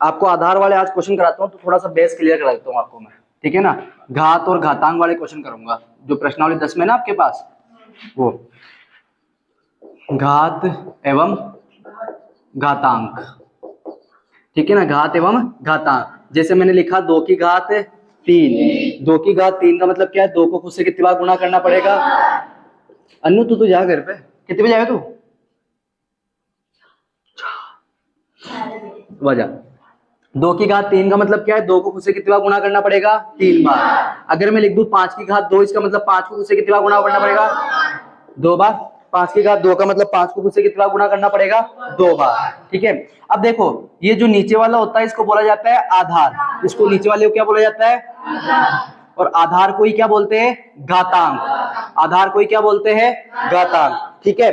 आपको आधार वाले आज क्वेश्चन कराता हूँ तो थोड़ा सा बेस क्लियर करा देता हूँ आपको मैं, ठीक है ना। घात और घातांक वाले क्वेश्चन करूंगा, जो प्रश्नावली 10 में ना आपके पास, वो घात एवं घातांक, ठीक है ना। घात एवं घातांक, जैसे मैंने लिखा 2 की घात 3, 2 की घात 3 का मतलब क्या है, 2 को खुद से कितनी बार गुणा करना पड़ेगा। अन्नू तू जा घर पे, कितने बजे आएगा तू, वजह 2 की घात 3 का मतलब क्या है, 2 को खुद से कितनी बार गुणा करना पड़ेगा, 3 बार। अगर मैं लिख दूं 5 की घात 2, इसका मतलब 5 को खुद से कितनी बार गुणा करना पड़ेगा, 2 बार। 5 की घात 2 का मतलब 5 को खुद से कितनी बार गुणा करना पड़ेगा, 2 बार, ठीक है। अब देखो ये जो नीचे वाला होता है इसको बोला जाता है आधार, इसको नीचे वाले को क्या बोला जाता है, और आधार को ही क्या बोलते हैं, घातांक। आधार को ही क्या बोलते हैं, घातांक, ठीक है।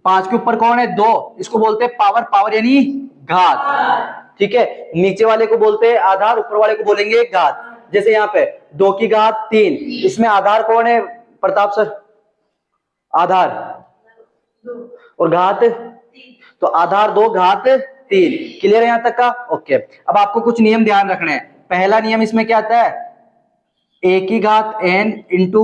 5 के ऊपर कौन है, 2, इसको बोलते हैं पावर, पावर यानी घात, ठीक है। नीचे वाले को बोलते हैं आधार, ऊपर वाले को बोलेंगे घात। जैसे यहाँ पे 2 की घात 3, इसमें आधार कौन है प्रताप सर, आधार, और घात, तो आधार 2 घात 3। क्लियर है यहां तक का, ओके। अब आपको कुछ नियम ध्यान रखने हैं। पहला नियम इसमें क्या आता है, a की घात n इंटू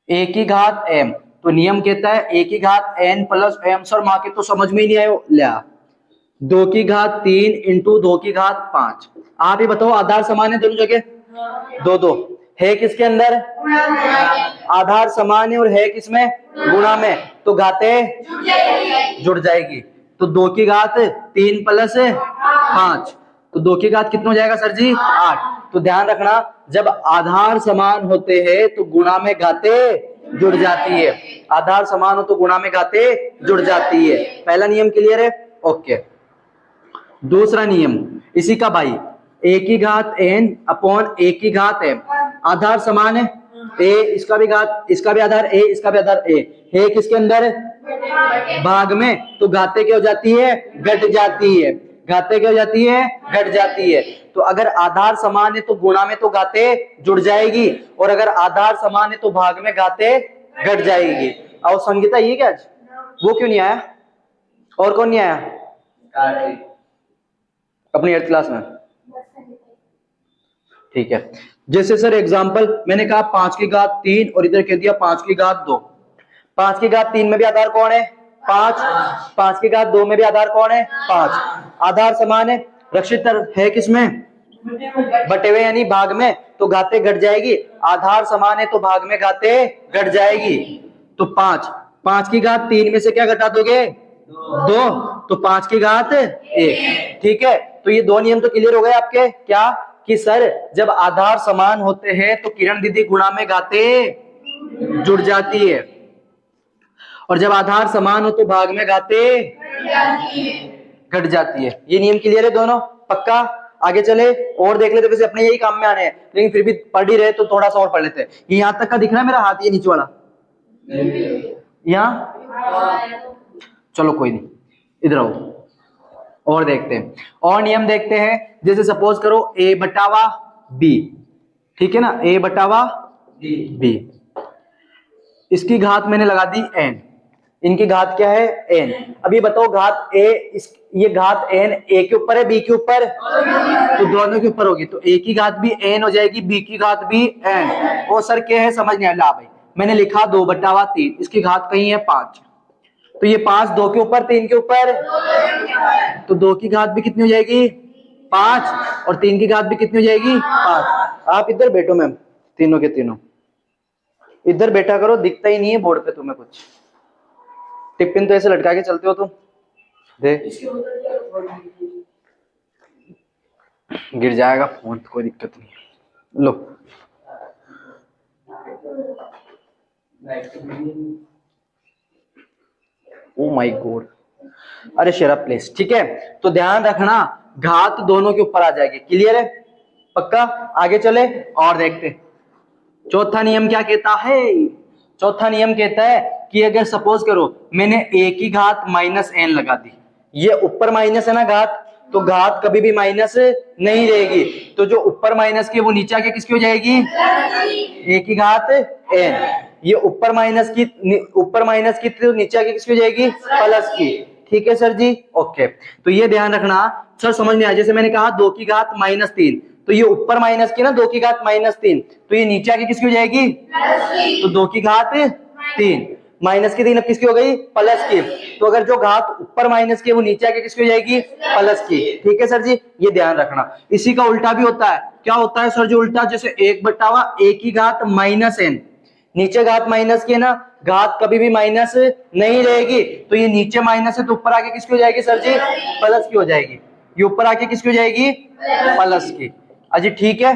a की घात m, तो नियम कहता है a की घात n प्लस m। सर माँ के तो समझ में ही नहीं आयो, लिया 2 की घात 3 इंटू 2 की घात 5। आप ही बताओ आधार समान है दोनों जगह, 2 है किसके अंदर, आधार समान है और है किसमें, गुणा में, तो घातें जुड़ जाएगी। तो 2 की घात 3 प्लस 5, तो 2 की घात कितना हो जाएगा सर जी, 8। तो ध्यान रखना जब आधार समान होते हैं तो गुणा में घातें जुड़ जाती है, आधार समान हो तो गुणा में घातें जुड़ जाती है। पहला नियम क्लियर है, ओके। दूसरा नियम इसी का भाई, a की घात n अपॉन a की घात m, आधार समान है, a इसका भी घात, इसका भी आधार a, इसका भी आधार a है किसके अंदर, भाग में, तो घाते क्या हो जाती है, घट जाती है, घाते क्या हो जाती है, घट जाती है। तो अगर आधार समान है तो गुणा में तो घाते जुड़ जाएगी, और अगर आधार समान है तो भाग में घाते घट जाएगी। और संगीता ये क्या आज, वो क्यों नहीं आया, और कौन नहीं आया अपनी 8th क्लास में, ठीक है। जैसे सर एग्जांपल मैंने कहा 5 की घात 3 और इधर कह दिया 5 की घात 2। 5 की घात 3 में भी आधार कौन है, 5। 5 की घात 2 में भी आधार कौन है, 5। आधार समान है, रक्षित है किसमें, बटे हुए यानी भाग में, तो घाते घट जाएगी। आधार समान है तो भाग में घाते घट जाएगी। तो 5, 5 की घात 3 में से क्या घटा दोगे, 2, तो 5 की घात 1, ठीक है। तो ये 2 नियम तो क्लियर हो गए आपके, क्या कि सर जब आधार समान होते हैं तो किरण दीदी गुणा में घाते जुड़ जाती है, और जब आधार समान हो तो भाग में घाते घट जाती है। ये नियम क्लियर है दोनों, पक्का। आगे चले और देख लेते, वैसे अपने यही काम में आने हैं लेकिन फिर भी पढ़ ही रहे तो थोड़ा सा और पढ़ लेते हैं। ये यहां तक का दिख रहा है मेरा हाथ, ये नीचे वाला यहाँ, चलो कोई नहीं, इधर आओ और देखते हैं, और नियम देखते हैं। जैसे सपोज करो a बटावा b, ठीक है ना, a बटावा b, इसकी घात मैंने लगा दी n, इनकी घात क्या है n। अब ये बताओ घात a, ये घात n a के ऊपर है b के ऊपर, तो दोनों के ऊपर होगी, तो a की घात भी n हो जाएगी, b की घात भी n। वो सर क्या है समझ नहीं आया, भाई मैंने लिखा 2 बटावा 3, इसकी घात कहीं है 5, तो ये 5 2 के ऊपर 3 के ऊपर, तो 2 की घात भी कितनी हो जाएगी 5, और 3 की घात भी कितनी हो जाएगी 5। आप इधर बैठो मैम, तीनों के तीनों इधर बैठा करो, दिखता ही नहीं है बोर्ड पे तुम्हें कुछ, टिफिन तो ऐसे लटका के चलते हो तुम, देख गिर जाएगा फोन, कोई दिक्कत नहीं, लो ओ माय गॉड, अरे शेरा प्लेस, ठीक है। तो ध्यान रखना घात दोनों के ऊपर आ जाएगी, क्लियर है, पक्का। आगे चले और देखते, चौथा नियम क्या कहता है, चौथा नियम कहता है कि अगर सपोज करो मैंने a की घात -n लगा दी, ये ऊपर माइनस है ना घात, तो घात कभी भी माइनस नहीं रहेगी, तो जो ऊपर माइनस की वो नीचे आके किसकी हो जाएगी, a की घात n। ये ऊपर माइनस की तो नीचे आके किसकी हो जाएगी, प्लस की, ठीक है सर जी, ओके। तो ये ध्यान रखना सर, समझ नहीं आया। जैसे मैंने कहा 2 की घात -3, तो ये ऊपर माइनस की ना 2 की घात -3, तो ये नीचे आके किसकी हो जाएगी? तो 2 की घात 3 माइनस की 3 अब किसकी हो गई? प्लस की। तो अगर जो घात ऊपर माइनस की है वो नीचे आके किसकी हो जाएगी? प्लस की। ठीक है सर जी, ये ध्यान रखना। इसी का उल्टा भी होता है। क्या होता है सर जी उल्टा? जैसे 1/a की घात -n, नीचे घात माइनस की है ना, घात कभी भी माइनस नहीं रहेगी, तो ये नीचे माइनस है तो ऊपर आके किसकी हो जाएगी सर जी? प्लस की हो जाएगी। ये ऊपर आके किसकी हो जाएगी? प्लस की। अजी ठीक है,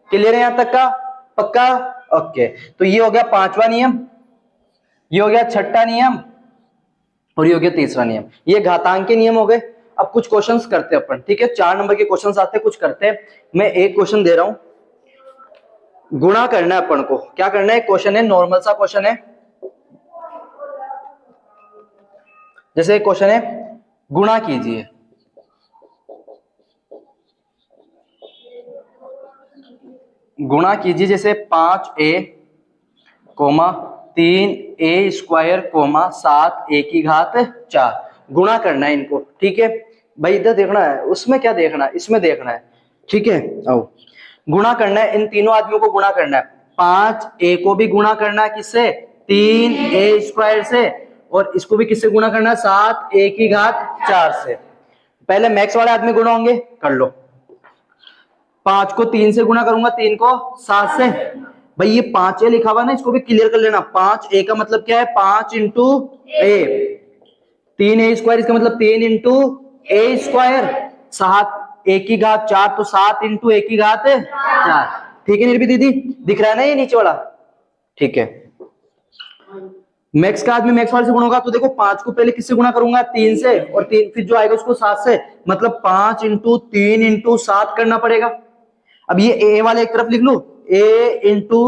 क्लियर है यहां तक का? पक्का? ओके। तो ये हो गया पांचवा नियम, ये हो गया छठा नियम, और ये हो गया तीसरा नियम। ये घातांक के नियम हो गए। अब कुछ क्वेश्चंस करते हैं अपन, ठीक है? 4 नंबर के क्वेश्चंस आते हैं, कुछ करते हैं। मैं एक क्वेश्चन दे रहा हूं, गुणा करना है अपन को। क्या करना है? क्वेश्चन है, नॉर्मल सा क्वेश्चन है। जैसे एक क्वेश्चन है, गुणा कीजिए, गुणा कीजिए जैसे 5a, 3a², 7a की घात 4। गुणा करना है इनको, ठीक है भाई? इधर देखना है, उसमें क्या देखना है, इसमें देखना है, ठीक है? आओ, गुणा करना है, इन तीनों आदमियों को गुणा करना है। 5a को भी गुणा करना है किससे? 3a² से, और इसको भी किससे गुणा करना है? 7a की घात 4 से। पहले मैक्स वाले आदमी गुणा होंगे, कर लो। 5 को 3 से गुणा करूंगा, 3 को 7 से। भाई ये 5a लिखा हुआ ना, इसको भी क्लियर कर लेना। 5a का मतलब क्या है? 5 इंटू a, 3a², इसका मतलब 3 इंटू a², 7a की घात 4, तो 7 इंटू a की घात 4। ठीक है निर्भी दीदी, दिख रहा है ना ये नीचे वाला? ठीक है। मैक्स का आदमी मैक्स वाले से गुणा होगा, तो देखो 5 को पहले किससे गुणा करूंगा? 3 से, और 3 फिर जो आएगा उसको 7 से, मतलब 5 इंटू 3 इंटू 7 करना पड़ेगा। अब ये a वाले एक तरफ लिख लू, a into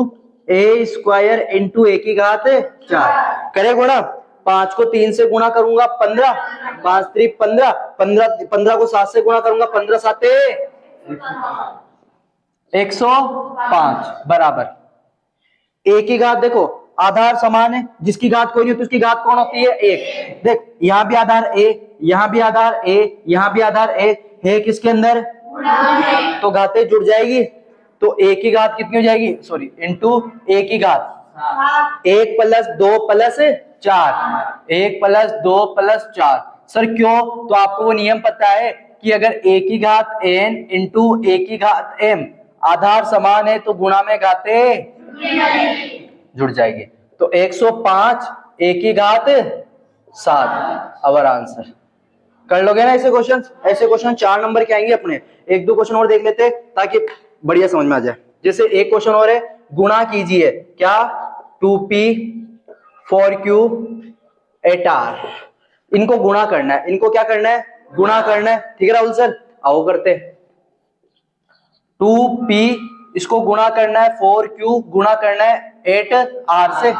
a² into a की घात 4 करे गुणा। 5 को 3 से गुणा करूंगा 15, 5 3 15, 15 को 7 से गुणा करूंगा, 15 7 105 बराबर a की घात। देखो आधार समान है, जिसकी घात कोई नहीं होती उसकी घात कौन होती है? 1। देख यहां भी आधार a, यहां भी आधार a, यहां भी आधार a है, किसके अंदर? तो घातें जुड़ जाएगी, तो a की घात कितनी हो जाएगी? सॉरी, इंटू a की घात 1 + 2 + 4, 1 + 2 + 4। सर क्यों? तो आपको वो नियम पता है कि अगर a की घात n इंटू a की घात m आधार समान है तो गुणा में घातें जुड़ जाएगी। तो 105 a की घात 7 अवर आंसर। कर लोगे ना ऐसे क्वेश्चन? ऐसे क्वेश्चन 4 नंबर के आएंगे अपने। एक दो क्वेश्चन और देख लेते ताकि बढ़िया समझ में आ जाए। जैसे एक क्वेश्चन और है, गुणा कीजिए क्या? 2p 4q 8r। इनको गुणा करना है, इनको क्या करना है? गुणा करना है। ठीक है राहुल सर, आओ करते। 2p इसको गुणा करना है, 4q गुणा करना है 8r से।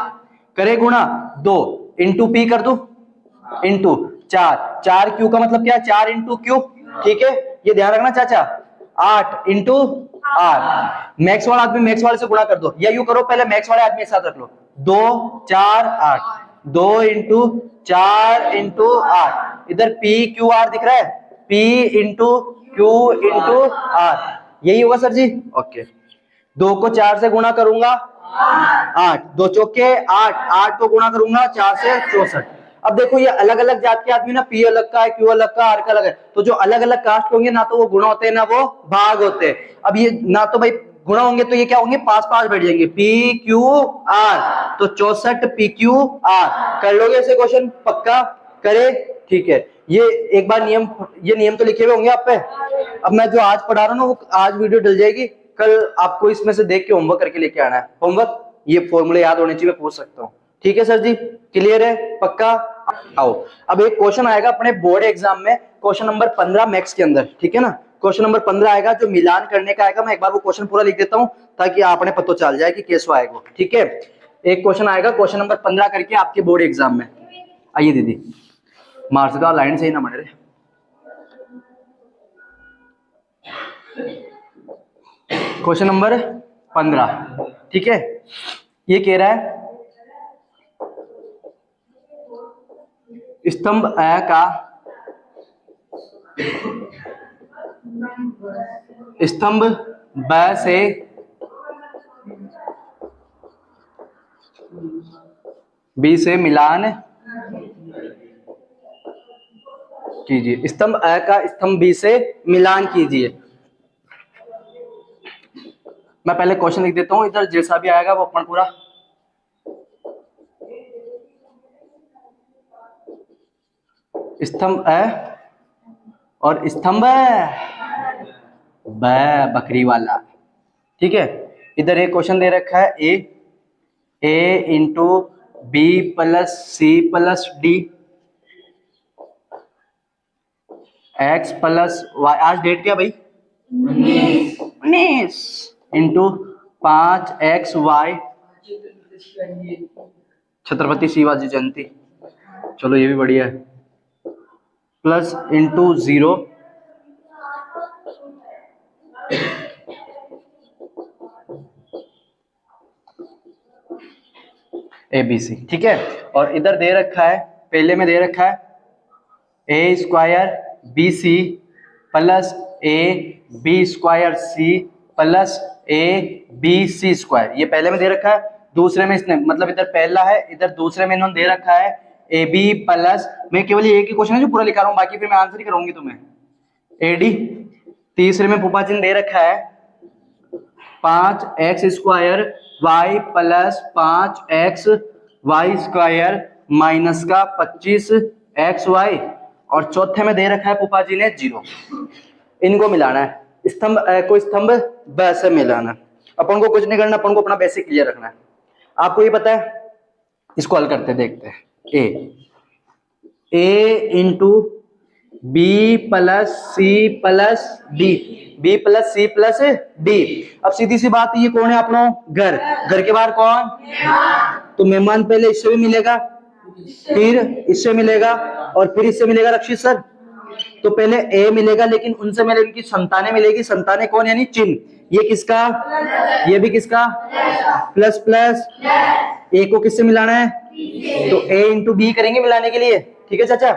करे गुणा, 2 इंटू p कर दू, इंटू 4q का मतलब क्या है? 4 इंटू क्यू। ठीक है, ये ध्यान रखना चाचा। 8 इंटू r। मैक्स वाला आदमी मैक्स वाले से गुणा कर दो, या यूं करो पहले मैक्स वाले आदमी एक साथ रख लो। 2 4 8, 2 इंटू 4 इंटू 8। इधर p q r दिख रहा है, p into q into r, यही होगा सर जी? ओके। 2 को 4 से गुणा करूंगा 8, 2 चौके 8, 8 को गुणा करूंगा 4 से 64। अब देखो ये अलग अलग जात के आदमी ना, पी अलग का है, क्यू अलग का, आर का अलग है, तो जो अलग अलग कास्ट होंगे ना तो वो गुणा होते हैं ना वो भाग होते हैं। अब ये ना तो भाई गुणा होंगे तो ये क्या होंगे? पास पास बैठ जाएंगे, पी क्यू आर, तो 64 पी क्यू आर। कर लोगे ऐसे क्वेश्चन? पक्का करे? ठीक है। ये एक बार नियम, ये नियम तो लिखे हुए होंगे आप पे। अब मैं जो आज पढ़ा रहा हूँ ना वो आज वीडियो डल जाएगी, कल आपको इसमें से देख के होमवर्क करके लेके आना है। होमवर्क ये फॉर्मूले याद होने चाहिए, मैं पूछ सकता हूँ। ठीक है सर जी, क्लियर है? पक्का? आओ अब एक क्वेश्चन आएगा अपने बोर्ड एग्जाम में, क्वेश्चन नंबर 15 मैथ्स के अंदर। ठीक है ना, क्वेश्चन नंबर 15 आएगा जो मिलान करने का आएगा। मैं एक बार वो क्वेश्चन पूरा लिख देता हूँ ताकि आपने पता चल जाए कि कैसे आएगा। ठीक है, एक क्वेश्चन आएगा क्वेश्चन नंबर 15 करके आपके बोर्ड एग्जाम में। आइए दीदी, मार से तो लाइन से ही ना बने रहे। क्वेश्चन नंबर 15, ठीक है। ये कह रहा है स्तंभ अ का स्तंभ ब से बी से मिलान कीजिए। स्तंभ अ का स्तंभ बी से मिलान कीजिए। मैं पहले क्वेश्चन लिख देता हूं, इधर जैसा भी आएगा वो अपन पूरा स्तंभ अ और स्तंभ ब बकरी वाला। ठीक है, इधर एक क्वेश्चन दे रखा है A into B plus C plus D X plus Y. आज डेट क्या भाई? 19 इंटू 5xy छत्रपति शिवाजी जयंती। चलो ये भी बढ़िया है। Plus into 0 ABC। ठीक है, और इधर दे रखा है, पहले में दे रखा है A square B C plus A B square C plus A B C square. ये पहले में दे रखा है। दूसरे में इसने मतलब इधर पहला है, इधर दूसरे में इन्होंने दे रखा है ए बी प्लस, मैं केवल एक ही क्वेश्चन है जो पूरा लिखा रहा हूँ, बाकी फिर मैं आंसर ही कराऊंगी तुम्हें, ए डी। तीसरे में फूफा जी ने दे रखा है 5x square Y plus 5x Y square minus का 25xy, और चौथे में दे रखा है फूफा जी ने 0। इनको मिलाना है, स्तंभ को स्तंभ ब से मिलाना है। अपन को कुछ नहीं करना, अपन को अपना बेसिक क्लियर रखना है। आपको ये पता है, इसको हल करते देखते हैं। A into B plus C plus D, B plus C plus D. अब सीधी सी बात, ये कौन है अपना? घर। घर के बाहर कौन? तो मेहमान पहले इससे भी मिलेगा, फिर इससे मिलेगा, और फिर इससे मिलेगा रक्षित सर। तो पहले ए मिलेगा, लेकिन उनसे मिलेगी कि संतानें मिलेगी। संतानें कौन? यानी चिन्ह। ये किसका? ये भी किसका? Plus plus. ए को किससे मिलाना है? तो ए इंटू बी करेंगे मिलाने के लिए। ठीक है चाचा,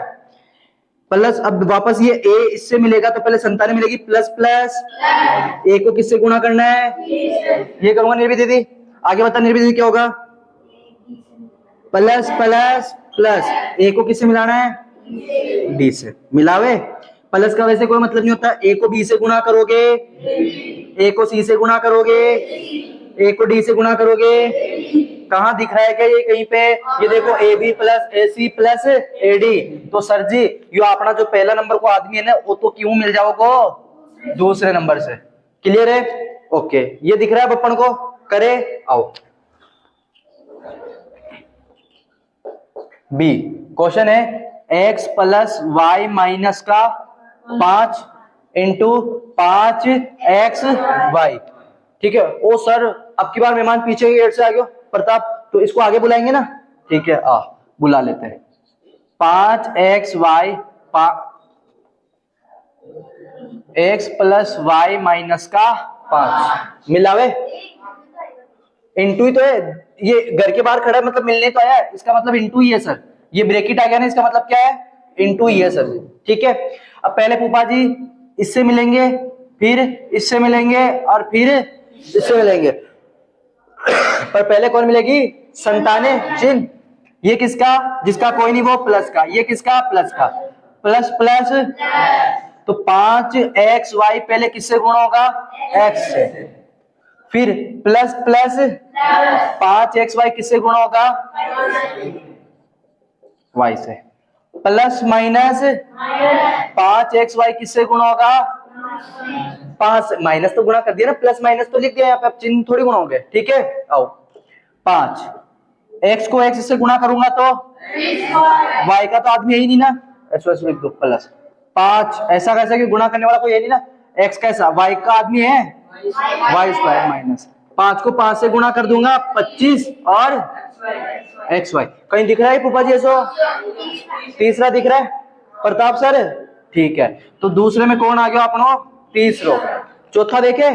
प्लस। अब वापस ये ए इससे मिलेगा, तो पहले संतानें मिलेगी, प्लस प्लस। ए को किससे गुणा करना है? ये करूंगा निर्भी दीदी। आगे बता निर्भी दीदी क्या होगा? Plus plus plus. ए को किससे मिलाना है? डी से। मिलावे। प्लस का वैसे कोई मतलब नहीं होता। ए को बी से गुणा करोगे, ए को सी से गुणा करोगे, ए को डी से गुणा करोगे। कहाँ दिख रहा है क्या ये कहीं पे? ये देखो A B plus A C plus A D. तो सर जी यो अपना जो पहला नंबर को आदमी है ना, वो तो क्यों मिल जाओगे दूसरे नंबर से। क्लियर है? ओके, ये दिख रहा है अपन को। करे आओ बी। क्वेश्चन है x प्लस वाई माइनस का 5 इंटू 5xy। ठीक है। ओ सर, अब की बार मेहमान पीछे की गेट से आ गयो प्रताप, तो इसको आगे बुलाएंगे ना? ठीक है, आ बुला लेते हैं। 5xy x plus Y minus का 5 मिलावे। इंटू ही तो है, ये घर के बाहर खड़ा है मतलब मिलने तो आया है, इसका मतलब इंटू ही है सर। ये ब्रैकेट आ गया ना, इसका मतलब क्या है? इंटू ही है सर। ठीक है, अब पहले फूफा जी इससे मिलेंगे, फिर इससे मिलेंगे, और फिर इससे मिलेंगे। पर पहले कौन मिलेगी? संतानें चिन्ह। ये किसका? जिसका कोई नहीं वो प्लस का। ये किसका? प्लस का। प्लस प्लस, तो 5xy पहले किससे गुणा होगा? x से। फिर प्लस प्लस 5xy किससे गुणा होगा? y से। प्लस माइनस 5xy किससे गुणा होगा? 5 माइनस तो गुणा कर दिया ना, प्लस माइनस तो लिख दिया यहाँ पे, अब चिन्ह थोड़ी गुणा होंगे। ठीक है, आओ 5 x को x से गुणा करूंगा तो y का तो आदमी है ही नहीं ना, ऐसा लिख दो प्लस 5। ऐसा कैसा कि गुणा करने वाला कोई है नहीं ना, x कैसा? y का आदमी है, y स्क्वायर माइनस 5 को 5 से गुणा कर दूंगा 25 और xy। कहीं दिख रहा है पुपा जी? ऐसा तीसरा दिख रहा है प्रताप सर? ठीक है, तो दूसरे में कौन आ गया अपनो? तीसरो। चौथा देखे,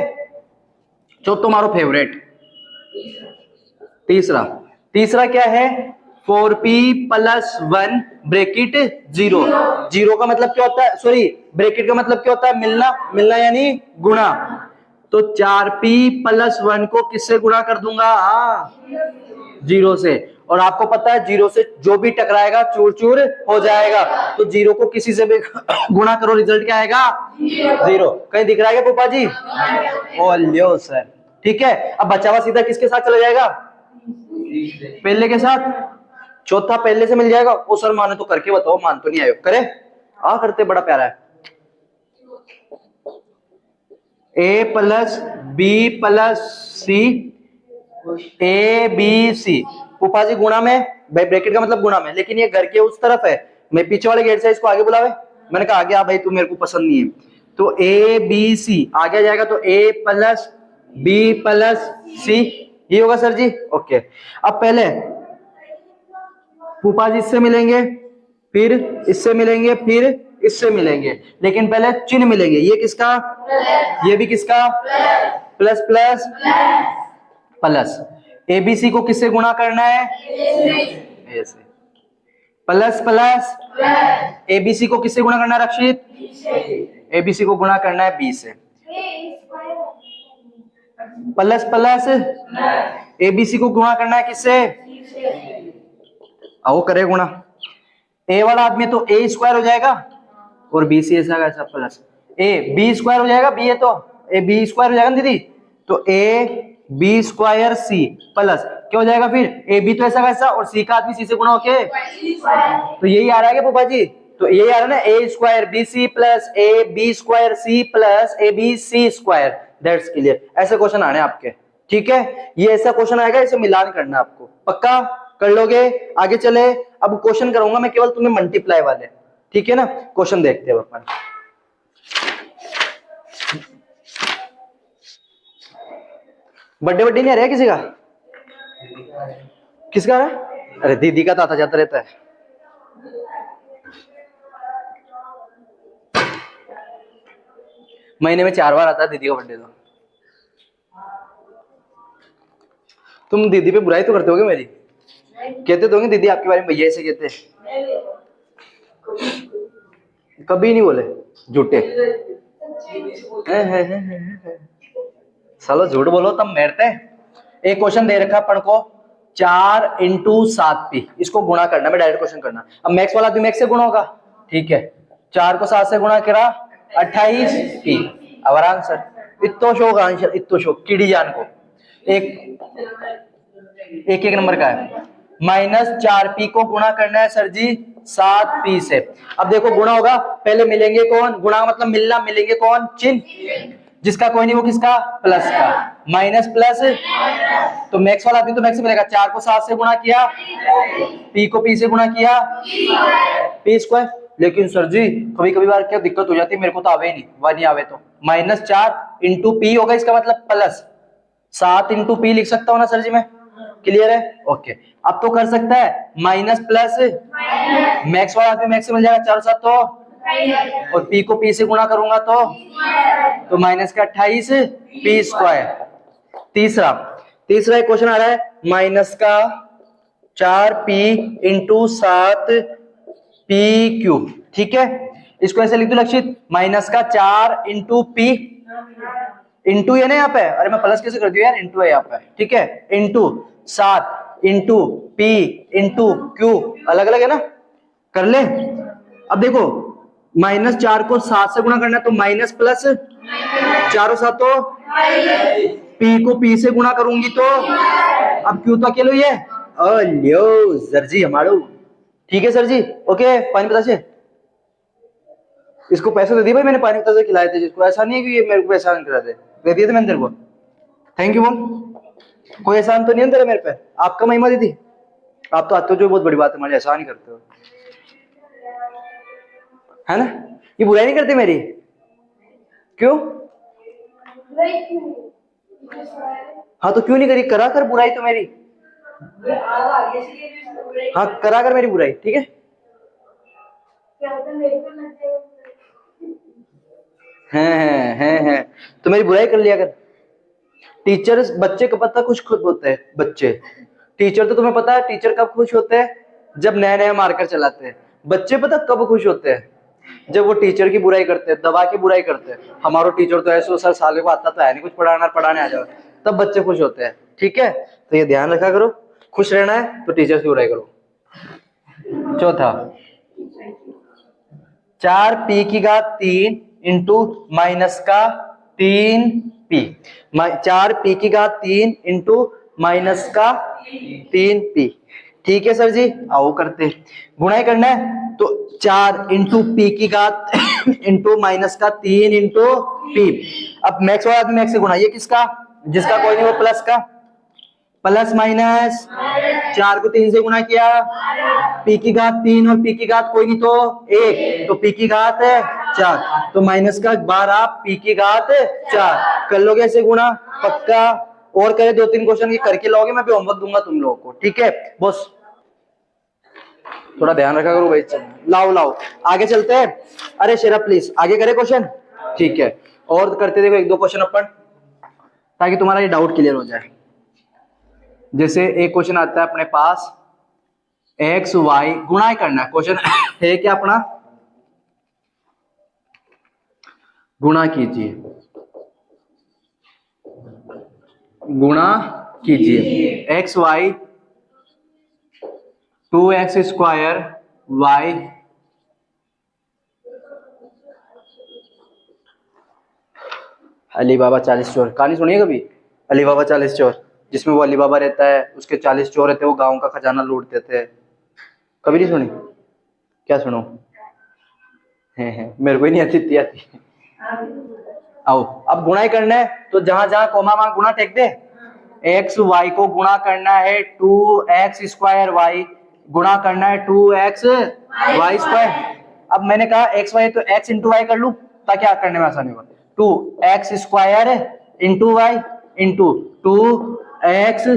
चौथा तुम्हारो फेवरेट तीसरा। तीसरा क्या है? 4p plus 1 bracket 0। जीरो का मतलब क्या होता है, सॉरी ब्रैकेट का मतलब क्या होता है, मिलना, मिलना यानी गुणा। तो 4p प्लस 1 को किससे गुणा कर दूंगा, जीरो से। और आपको पता है जीरो से जो भी टकराएगा चूर चूर हो जाएगा। तो जीरो को किसी से भी गुणा करो, रिजल्ट क्या आएगा, जीरो। कहीं दिख रहा है क्या पोपा जी, ओलियो सर। ठीक है, अब बचा हुआ सीधा किसके साथ चला जाएगा, पहले के साथ। चौथा पहले से मिल जाएगा। ओ सर माने तो करके बताओ, मान तो नहीं आयो, करे आ करते, बड़ा प्यारा है। A plus B plus C, A B C. फूफा जी गुणा में, भाई ब्रैकेट का मतलब गुणा में, लेकिन ये घर के उस तरफ है, मैं पीछे वाले गेट से इसको आगे बुलावे, मैंने कहा आगे आ भाई, तू मेरे को पसंद नहीं है। तो ए बी सी आगे जाएगा, तो ए प्लस बी प्लस सी, ये होगा सर जी। ओके, अब पहले फूफा जी इससे मिलेंगे, फिर इससे मिलेंगे, फिर इससे मिलेंगे, लेकिन पहले चिन्ह मिलेंगे। ये किसका, ये भी किसका, प्लस प्लस प्लस। एबीसी को किससे गुणा करना है, ए से। प्लस प्लस, एबीसी को किससे गुणा करना है रक्षित, एबीसी को गुणा करना है बी से। प्लस प्लस, एबीसी को गुणा करना है किससे, आओ करे गुणा। ए वाला आदमी तो ए स्क्वायर हो जाएगा, और बी सी ऐसा कैसा प्लस ए बी स्क्वायर हो जाएगा, बी है तो ए बी स्क्वायर हो जाएगा ना दीदी। तो A B square C plus क्या हो जाएगा फिर, ए बी तो ऐसा कैसा, और सी का आदमी सी से गुणा होके, तो यही आ रहा है क्या पापा जी, तो यही आ रहा है ना, A square B C plus A B square C plus A B C square, that's clear. ऐसे क्वेश्चन आने आपके, ठीक है, ये ऐसा क्वेश्चन आएगा, इसे मिलान करना आपको, पक्का कर लोगे। आगे चले, अब क्वेश्चन करूंगा मैं केवल तुम्हें मल्टीप्लाई वाले, ठीक है ना। क्वेश्चन देखते हैं अपन, बर्थडे बर्थडे नहीं आ रहा है किसी का, किसका है, अरे दीदी का तो आता जाता रहता है। महीने में 4 बार आता है दीदी का बर्थडे। तो तुम दीदी पे बुराई तो करते होगे मेरी, कहते तो होंगे दीदी आपके बारे में भैया ऐसे कहते हैं, कभी नहीं बोले झूठे, चलो झूठ बोलो तब मेरते। एक क्वेश्चन दे रखा अपन को, 4 × 7p, इसको गुणा करना, मैं डायरेक्ट क्वेश्चन करना। अब मैक्स वाला मैक्स से गुणा होगा, ठीक है, 4 को 7 से गुणा करा 28p। अब आंसर इतो शोक, आंसर इतो शोक कीड़ी जान को एक एक नंबर का है। -4p को गुणा करना है सर जी 7p से। अब देखो गुणा होगा, पहले मिलेंगे कौन, गुणा मतलब मिलना, मिलेंगे कौन, चिन्ह, जिसका कोई नहीं वो किसका, प्लस का, माइनस प्लस, तो मैक्स वाला आदमी तो मैक्स से मिलेगा। 4 को 7 से गुणा किया, p को p से गुणा किया, p स्क्वायर। लेकिन सर जी कभी कभी बार क्या दिक्कत हो जाती है, मेरे को तो आवे ही नहीं, वह नहीं आवे तो -4 × p होगा, इसका मतलब प्लस 7 × p लिख सकता हूँ ना सर जी मैं, क्लियर है, ओके। अब तो कर सकता है माइनस प्लस, मैक्स वाला आदमी मैक्स से मिल जाएगा, 4 7 तो, और p को p से गुणा करूंगा तो माइनस का 28 p स्क्वायर। तीसरा एक क्वेश्चन आ रहा है, माइनस का 4p × 7p क्यूब, ठीक है, इसको ऐसे लिख दो लक्षित, माइनस का 4 × p इंटू है ना यहाँ पे, अरे मैं प्लस कैसे कर दिया यार, इंटू है यहाँ पे, ठीक है, इंटू 7 × p × q, अलग अलग है ना, कर ले। अब देखो -4 को 7 से गुणा करना है, तो माइनस प्लस 4 7 तो, p को p से गुणा करूंगी तो, अब q तो अकेले ही है, अलियो सर जी हमारो, ठीक है सर जी, ओके। पानी बतासे, इसको पैसे दे दिए भाई मैंने, पानी बतासे खिलाए थे जिसको, ऐसा नहीं है कि ये मेरे को एहसान करा दे दिए थे मैंने तेरे को, थैंक यू बोल, कोई एहसान तो नहीं है तेरा मेरे पे, आपका महिमा दीदी, आप तो आते हो जो बहुत बड़ी बात है, हमारे एहसान ही करते हो, है ना। ये बुराई नहीं करते मेरी, क्यों, हाँ तो क्यों नहीं करी, करा कर बुराई तो मेरी, हाँ करा कर मेरी बुराई, ठीक है। हैं तो मेरी बुराई कर लिया कर। टीचर बच्चे को पता खुश खुद होते हैं, बच्चे टीचर तो तुम्हें पता है टीचर कब खुश होते हैं, जब नए नए मार्कर चलाते हैं बच्चे, पता कब खुश होते हैं? जब वो टीचर की बुराई करते हैं, दबा के बुराई करते हैं, हमारा टीचर तो ऐसे सर साले को आता तो है नहीं कुछ पढ़ाने आ जाओ, तब बच्चे खुश होते हैं। ठीक है, तो ये ध्यान रखा करो, खुश रहना है तो टीचर की बुराई करो। चौथा, 4p3 इंटू माइनस का 3p, 4p3 इंटू माइनस का 3p। ठीक है सर जी, आओ करते गुणाई करना है तो 4 इंटू पी की घात इंटू माइनस का 3 इंटू पी। अब मैक्स वाला मैक्स से गुणाइए किसका, जिसका कोई नहीं वो प्लस का, प्लस माइनस 4 को 3 से गुणा किया, पी की घात 3 और पी की घात कोई नहीं तो 1, तो पी की घात 4, तो माइनस का 12 पी की घात 4। कर लोगे ऐसे गुणा पक्का? और करे 2-3 क्वेश्चन ये करके लोगे, मैं भी होमवर्क दूंगा तुम लोगों को। ठीक है बॉस, थोड़ा ध्यान रखा करो भाई। लाओ आगे चलते हैं। अरे शेरा प्लीज आगे करे क्वेश्चन। ठीक है, और करते देखो 1-2 क्वेश्चन अपन, ताकि तुम्हारा ये डाउट क्लियर हो जाए। जैसे एक क्वेश्चन आता है अपने पास, एक्स वाई गुणा करना है, क्वेश्चन है क्या अपना, गुणा कीजिए, गुणा कीजिए X Y 2x square Y Ali Baba 40 चोर। कहानी सुनिए कभी अली बाबा 40 चोर, जिसमें वो अली बाबा रहता है, उसके 40 चोर रहते हैं, वो गांव का खजाना लूटते थे। कभी नहीं सुनी? क्या सुनो? है मेरे को ही नहीं आती। आओ अब गुणा ही करना है, तो जहां जहां कोमा वहां गुणा टेक दे। एक्स वाई को गुणा करना है 2x स्क्वायर वाई, गुणा करना है 2x वाई स्क्वायर। अब मैंने कहा एक्स वाई तो x इंटू वाई कर लू ताकि आप करने में आसानी हो। 2x square into Y into 2x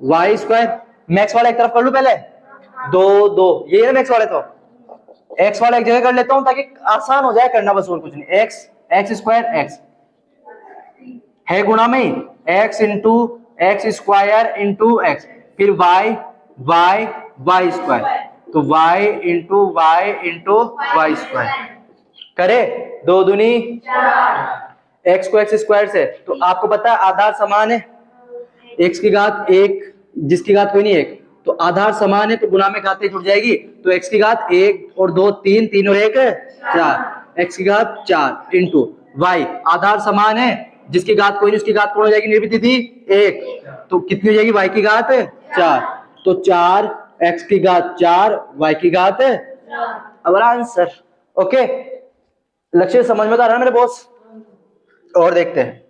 Y square. Max वाला एक तरफ कर लू पहले, 2 ये है ना मैक्स वाले, तो एक्स वाला एक जगह कर लेता हूं ताकि आसान हो जाए करना, बस और कुछ नहीं। एक्स स्क्वायर एक्स है गुणा में, x into x square into x, फिर वाई स्क्वायर, तो वाई इंटू वाई स्क्वायर करे 2 दूनी एक्स को एक्स स्क्वायर से, तो आपको पता है आधार समान है, एक्स की घात 1 जिसकी घात कोई नहीं 1, तो आधार समान है तो गुणा में घातें जुड़ जाएगी, तो एक्स की घात 1 और 2 3, 3 और 1 4, एक्स की घात 4 इंटू वाई आधार समान है, जिसकी घात कोई नहीं उसकी घात कौन हो जाएगी निर्मित थी 1, तो कितनी हो जाएगी वाई की घात 4, तो 4 एक्स की घात 4 वाई की घात। अब आंसर ओके, लक्ष्य समझ में तो आ रहा है मेरे बॉस? और देखते हैं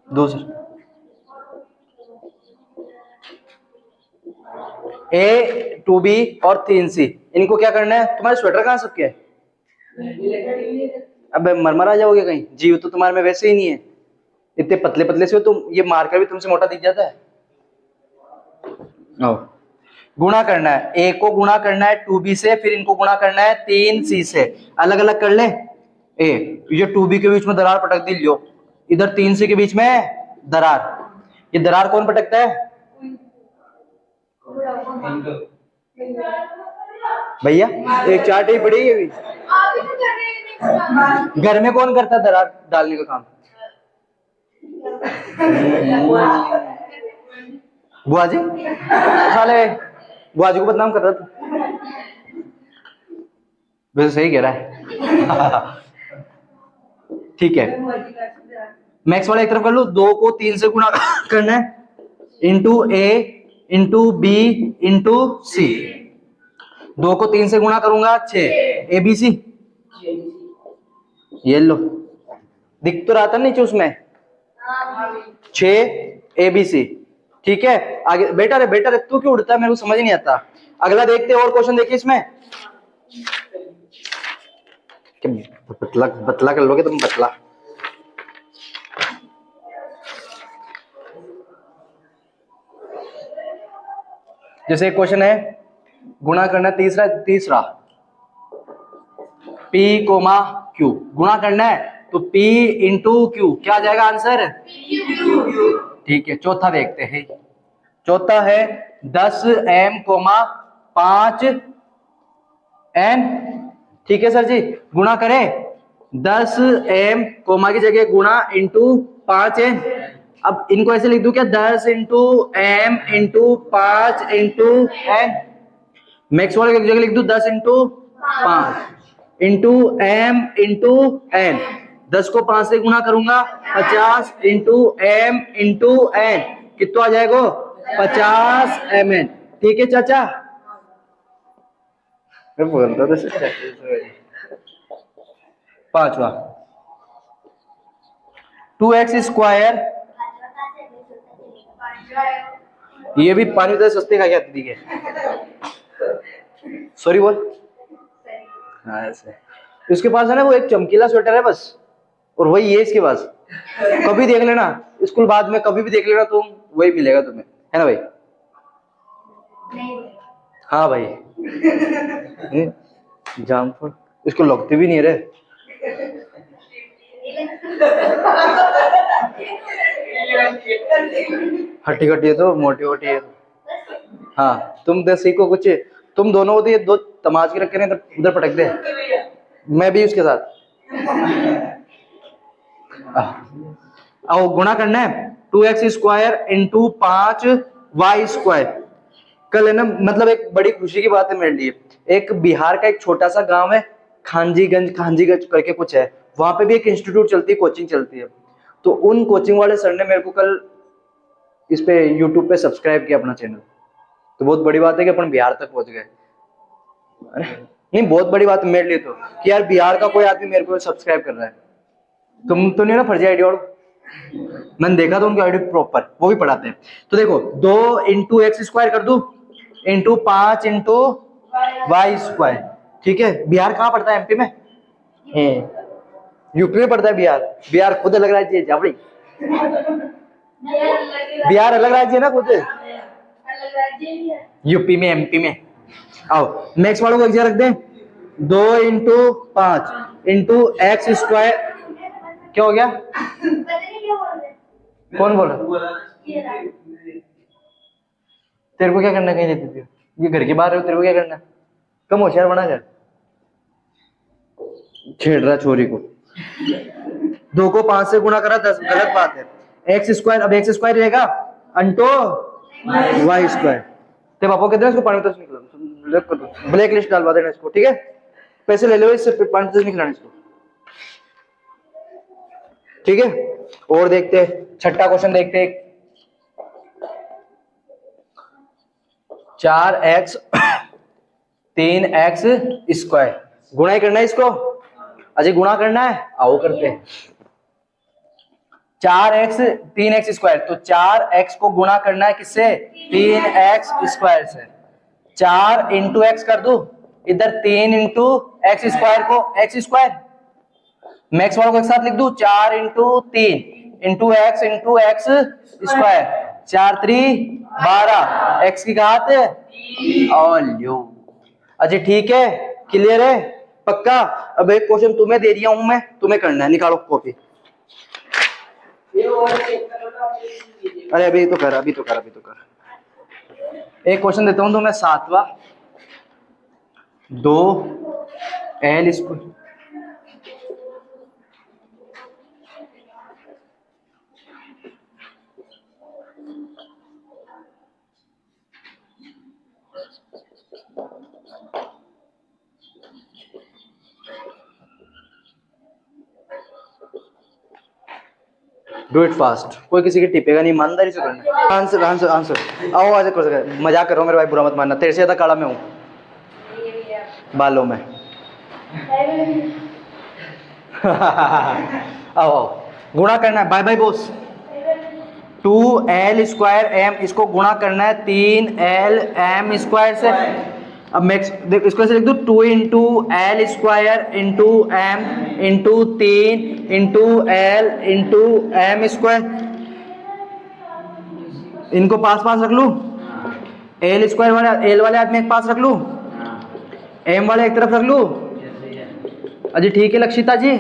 दूसरा, ए 2b और 3c, इनको क्या करना है? तुम्हारे स्वेटर कहाँ सबके है? अबे मरमर आ जाओगे कहीं, जीव तो तुम्हारे में वैसे ही नहीं है, इतने पतले पतले से हो तुम, ये मार्कर भी तुमसे मोटा दिख जाता है। गुणा करना है, ए को गुणा करना है 2b से, फिर इनको गुणा करना है 3c से, अलग अलग कर ले। ए ये 2b के बीच में दरार पटक दी लो, इधर 3c के बीच में दरार, ये दरार कौन पटकता है भैया? एक चार्ट ही पड़ी है, घर में कौन करता है दरार डालने का काम? बुआ जी, साले बुआ जी को बदनाम कर रहा था, वैसे सही कह रहा है। ठीक है, मैक्स वाला एक तरफ कर लो, 2 को 3 से गुणा करना है, into A into B into सी, 2 को 3 से गुणा करूंगा 6, ए बी सी, ये लो दिख तो रहा था नीचे उसमें 6 ए बी सी। ठीक है, आगे बेटा रे तू क्यों उड़ता है, मेरे को समझ नहीं आता। अगला देखते हैं, और क्वेश्चन देखिए इसमें, बतला कर लोगे तुम, बतला। जैसे एक क्वेश्चन है, गुणा करना तीसरा P, Q गुणा करना है, तो P इंटू Q क्या आ जाएगा आंसर? ठीक है, चौथा देखते हैं। चौथा है 10m, 5n, ठीक है सर जी, गुणा करें 10m कोमा की जगह गुणा इंटू 5n। अब इनको ऐसे लिख दूं क्या, 10 into m into 5 into n। Max वाले की जगह लिख दूं 10 into 5 into m into n। 10 को 5 से गुणा करूंगा 50 इंटू m इंटू n, कितना आ जाएगा 50 mn। ठीक है चाचा, मैं बोलता था। पांचवा 2x स्क्वायर, ये भी पानी से सस्ते खा जाती है, सॉरी बोल। हाँ ऐसे इसके पास है ना वो एक चमकीला स्वेटर है बस, और वही है इसके पास। कभी देख लेना स्कूल बाद में, कभी भी देख लेना तुम, वही मिलेगा तुम्हें, है ना भाई? हाँ भाई जामफल इसको लगते भी नहीं रे। हट्टी खट्टी है तो मोटी मोटी है। हाँ तुम दे सीखो कुछ, तुम दोनों होते दो तमाश के रखे नहीं उधर पटक दे, मैं भी उसके साथ। आओ गुणा करना है 2x square into 5y square. कल है ना, मतलब एक बड़ी खुशी की बात है मेरे लिए। एक बिहार का एक छोटा सा गांव है, खांजीगंज करके कुछ है, वहां पे भी एक इंस्टीट्यूट चलती है, कोचिंग चलती है। तो उन कोचिंग वाले सर ने मेरे को कल इस पे यूट्यूब पे सब्सक्राइब किया अपना चैनल। तो बहुत बड़ी बात है कि अपन बिहार तक पहुंच गए। नहीं बहुत बड़ी बात है मेरे लिए तो, कि यार बिहार का कोई आदमी मेरे को सब्सक्राइब कर रहा है। तुम तो नहीं ना फर्जी आईडी वालों, मैंने देखा तो उनकी आईडी प्रॉपर, वो भी पढ़ाते हैं। तो देखो 2 इंटू एक्स स्क्वायर कर दू इंटू 5 इंटू वाई स्क्वायर। ठीक है, बिहार कहाँ पड़ता है? एमपी में, यूपी में पड़ता है बिहार। बिहार खुद अलग राज्य है जावड़ी, बिहार अलग राज्य है ना खुद, यूपी में एमपी में। आओ मैक्स वालों को एक जगह रख दें, 2 इंटू 5 इंटू एक्स स्क्वायर। क्या हो गया? कौन बोल रहा? तेरे को क्या करना है? कहीं रहती थी ये घर के बाहर हो, तेरे को क्या करना है? कम होशियार बना कर, छेड़ रहा छोरी को। 2 को 5 से गुणा करा 10, गलत बात है। एक्स स्क्वायर, अब एक्स स्क्वायर रहेगा अंटो वाई स्क्वायर। तेरे पापा कहते हैं इसको पानी से निकला, ब्लैक लिस्ट डालवा देना इसको, ठीक है? पैसे ले लो इससे, पानी से निकलाना इसको, ठीक है? और देखते हैं छठा क्वेश्चन, देखते हैं 4x 3x स्क्वायर। गुणा ही करना है इसको, अजय गुणा करना है, आओ करते हैं। 4x 3x स्क्वायर, तो 4x को गुणा करना है किससे? 3x स्क्वायर से। 4 इंटू एक्स कर दू इधर, 3 इंटू एक्स स्क्वायर को एक्स स्क्वायर, मैक्स वालों को एक साथ लिख दू, 4 into 3 into x square, 4 3 12 x की घात और लो। अजय ठीक है, क्लियर है, पक्का? अब एक क्वेश्चन तुम्हें दे दिया हूं मैं, तुम्हें करना है, निकालो कॉपी। अरे अभी तो कर, अभी तो कर, अभी तो कर। एक क्वेश्चन देता हूं तुम्हें, 7वां, 2l square. Do it fast, कोई किसी की टिपेगा नहीं, ईमानदारी से करना। आंसर आंसर आंसर, आओ आज कर सके, मजाक कर रहा हूँ मेरे भाई, बुरा मत मानना, तेरे से ज्यादा काला मैं हूँ बालों में। आओ आओ गुणा करना है, bye bye boss. 2l square m, इसको गुणा करना है 3l m स्क्वायर से। अब मैक्स देख, इसको ऐसे लिख दो, 2 into L square into M into 3 into L into M square. इनको पास पास रख लू, एल स्क्वायर वाले एल वाले आदमी एक पास रख लू, एम वाले एक तरफ रख लू। अजी ठीक है लक्षिता जी,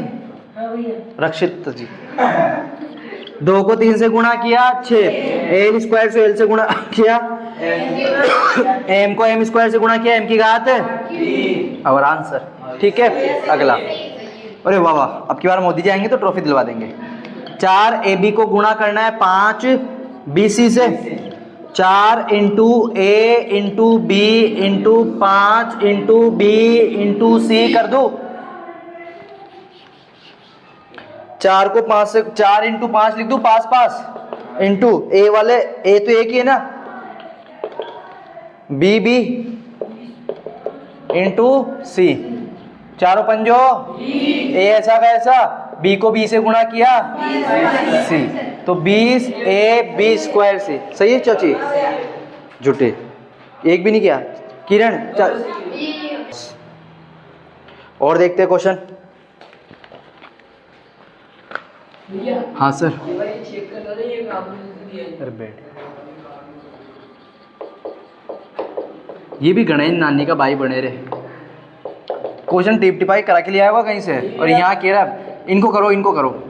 रक्षित जी। 2 को 3 से गुणा किया 6, एल स्क्वायर से एल से गुणा किया m को m स्क्वायर से गुणा किया, m की घात और आंसर। ठीक है, अगला। अरे वाह वाह, अब की बार मोदी जाएंगे तो ट्रॉफी दिलवा देंगे। 4 AB को गुणा करना है 5 BC से। 4 into A into B into 5 into B into C कर दो। 4 को 5 से 4 इंटू 5 लिख दू, पास पास इंटू ए वाले, ए तो एक ही है ना, बी बी इंटू सी। 4 पंजो ए ऐसा का ऐसा, बी को बी से गुणा किया सी, तो 20 ए बी स्क्वायर सी। सही है चाची? झूठे, एक भी नहीं किया किरण। और देखते हैं क्वेश्चन। हाँ सर। अरे बैठ, ये भी गणेश नानी का भाई बने रहे। क्वेश्चन टिप टिपाई करा के लिया होगा कहीं से, और यहाँ कह रहा इनको करो इनको करो।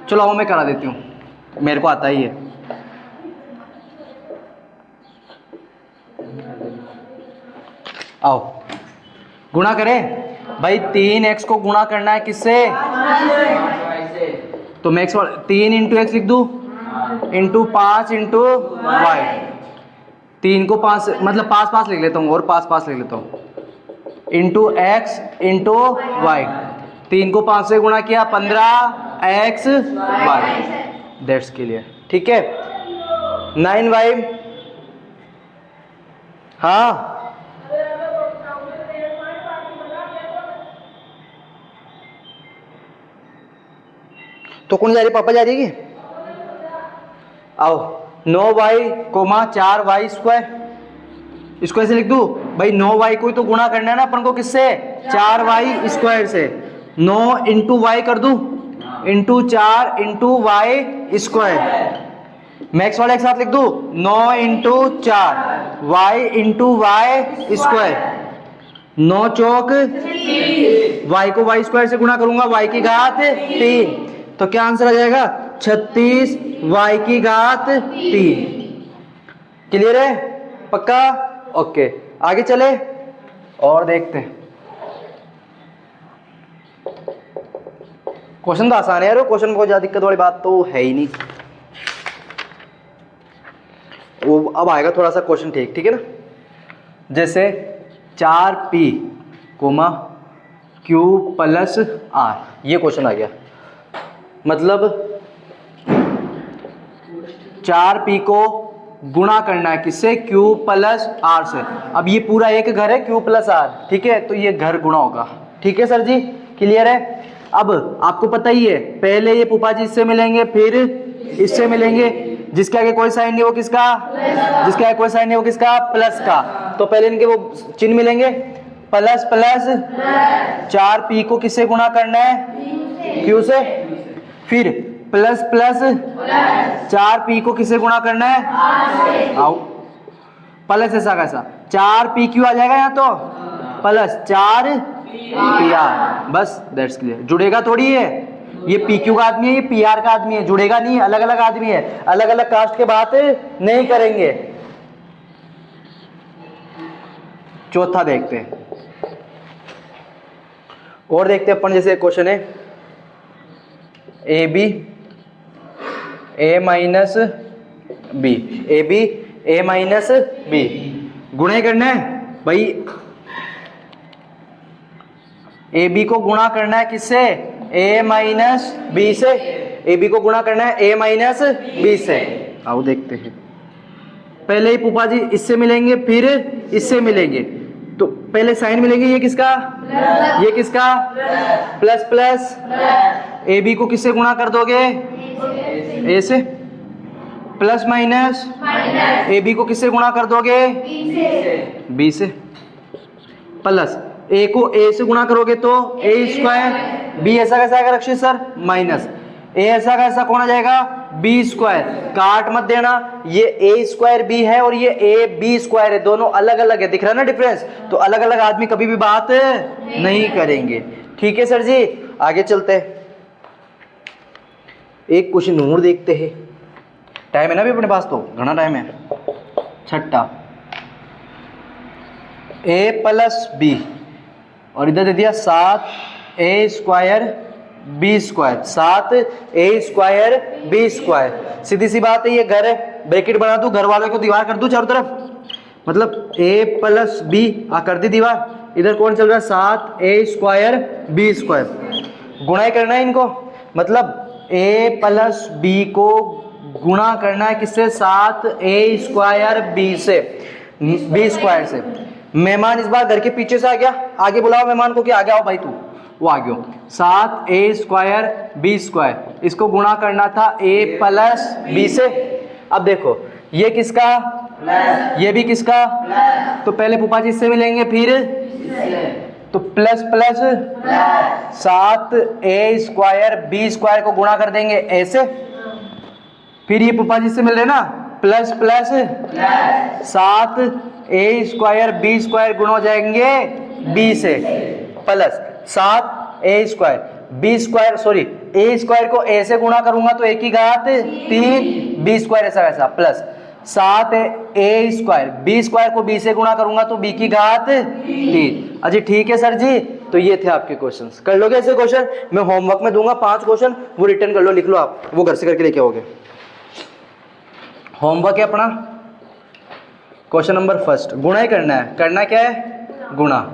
चलो आओ मैं करा देती हूँ, मेरे को आता ही है। आओ गुणा करें भाई। 3x को गुणा करना है किससे? तो मैं 3 इंटू एक्स लिख दूँ, इंटू 5 इंटू वाई। 3 को 5 मतलब पास पास लिख लेता हूँ, और पास पास लिख लेता हूँ, इंटू एक्स इंटू वाई। 3 को 5 से गुणा किया 15x वाई, दैट्स क्लियर। ठीक है, 9y। हाँ तो कौन जा रही? पापा जा रही है कि? आओ 9y कोमा 4y स्क्वायर, इसको ऐसे लिख दूं भाई। 9y को ही तो गुणा करना है ना अपन को, किससे? 4y स्क्वायर से। 9 इंटू वाई कर दूं, into 4 into Y square. Max वाले एक साथ लिख दूं, 9 into 4 Y into Y square. 9 चौक y को y स्क्वायर से गुणा करूंगा, y की घात 3, तो क्या आंसर आ जाएगा? 36 y की घात 3। क्लियर है? पक्का? ओके, आगे चले और देखते हैं। क्वेश्चन तो आसान है यार, क्वेश्चन को ज्यादा दिक्कत वाली बात तो है ही नहीं। वो अब आएगा थोड़ा सा क्वेश्चन, ठीक है ना। जैसे 4p comma q plus r, ये क्वेश्चन आ गया। मतलब 4p को गुणा करना है किससे? q प्लस r से। अब ये पूरा एक घर है q प्लस r, ठीक है, तो ये घर गुणा होगा। ठीक है सर जी, क्लियर है? अब आपको पता ही है, पहले ये पुपा जी इससे मिलेंगे, फिर इससे मिलेंगे। जिसके आगे कोई साइन नहीं वो किसका? जिसके आगे कोई साइन नहीं वो किसका? प्लस का। तो पहले इनके वो चिन्ह मिलेंगे, प्लस प्लस। 4p को किससे गुणा करना है? q से। फिर प्लस प्लस 4p को किससे गुणा करना है? आओ प्लस ऐसा कैसा, 4pq आ जाएगा यहाँ तो, प्लस 4pr, बस दैट्स क्लियर। जुड़ेगा थोड़ी है, ये pq का आदमी है, ये pr का आदमी है, जुड़ेगा नहीं, अलग अलग आदमी है, अलग अलग कास्ट के बात नहीं करेंगे। चौथा देखते हैं और देखते हैं अपन। जैसे क्वेश्चन है A B A minus B, A B A minus B गुणे करना है भाई। ए बी को गुणा करना है किससे? ए माइनस बी से। ए बी को गुणा करना है ए माइनस बी से। आओ देखते हैं। पहले ही पुपा जी इससे मिलेंगे, फिर इससे मिलेंगे, तो पहले साइन मिलेंगे, ये किसका? ये किसका? Plus plus. ए बी को किससे गुणा कर दोगे? ए से। प्लस माइनस ए बी को किससे गुणा कर दोगे? बी से। प्लस ए को ए से गुणा करोगे तो ए स्क्वायर, बी ऐसा कैसा आएगा रक्षित सर? माइनस ए ऐसा कैसा कौन आ जाएगा? B square. काट मत देना, ये ए स्क्वायर बी है और ये ए बी स्क्वायर है, दोनों अलग अलग है, दिख रहा है ना डिफरेंस? तो अलग अलग आदमी कभी भी बात नहीं करेंगे। ठीक है सर जी, आगे चलते हैं। एक क्वेश्चन और देखते हैं, टाइम है ना अभी अपने पास, तो घना टाइम है। छठा, ए प्लस बी, और इधर दे दिया 7a square B square, 7a square B square. सीधी सी बात है, ये घर है, ब्रैकेट बना दूं, घर वालों को दीवार कर दूं चारों तरफ, मतलब a प्लस बी कर दी दीवार। इधर कौन चल रहा है, 7a स्क्वायर बी स्क्वायर। गुणा करना है इनको, मतलब a प्लस बी को गुणा करना है किससे, 7a स्क्वायर बी से, बी स्क्वायर से। मेहमान इस बार घर के पीछे से आ गया, आगे बुलाओ मेहमान को कि आगे आओ भाई तू, वो आ गया। 7a स्क्वायर बी स्क्वायर, इसको गुणा करना था a प्लस बी से। अब देखो ये किसका, ये भी किसका, तो पहले फूफा जी इससे मिलेंगे, फिर तो plus plus 7a square B square को गुणा कर देंगे ऐसे, फिर ये फूफा जी से मिल रहे ना, plus plus 7a square B square गुणा हो जाएंगे b से, plus 7a square B square, sorry a square को a से गुणा करूंगा तो a की घात 3, b स्क्वायर ऐसा वैसा, plus 7a square B square को b से गुणा करूंगा तो b की घात 3। अच्छा ठीक है सर जी, तो ये थे आपके क्वेश्चंस। कर लोगे ऐसे क्वेश्चन, मैं होमवर्क में दूंगा 5 क्वेश्चन, वो रिटर्न कर लो, लिख लो आप, वो घर से करके लेके आओगे। होमवर्क है अपना क्वेश्चन नंबर फर्स्ट, गुणा ही करना है, करना क्या है, गुणा।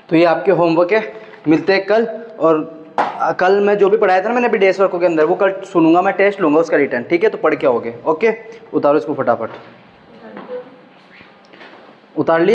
तो ये आपके होमवर्क है, मिलते हैं कल। और कल मैं जो भी पढ़ाया था ना मैंने अभी डेस्क वर्क के अंदर, वो कल सुनूंगा मैं, टेस्ट लूंगा उसका रिटर्न, ठीक है, तो पढ़ के आओगे। ओके, उतारो इसको फटाफट, उतार लिया।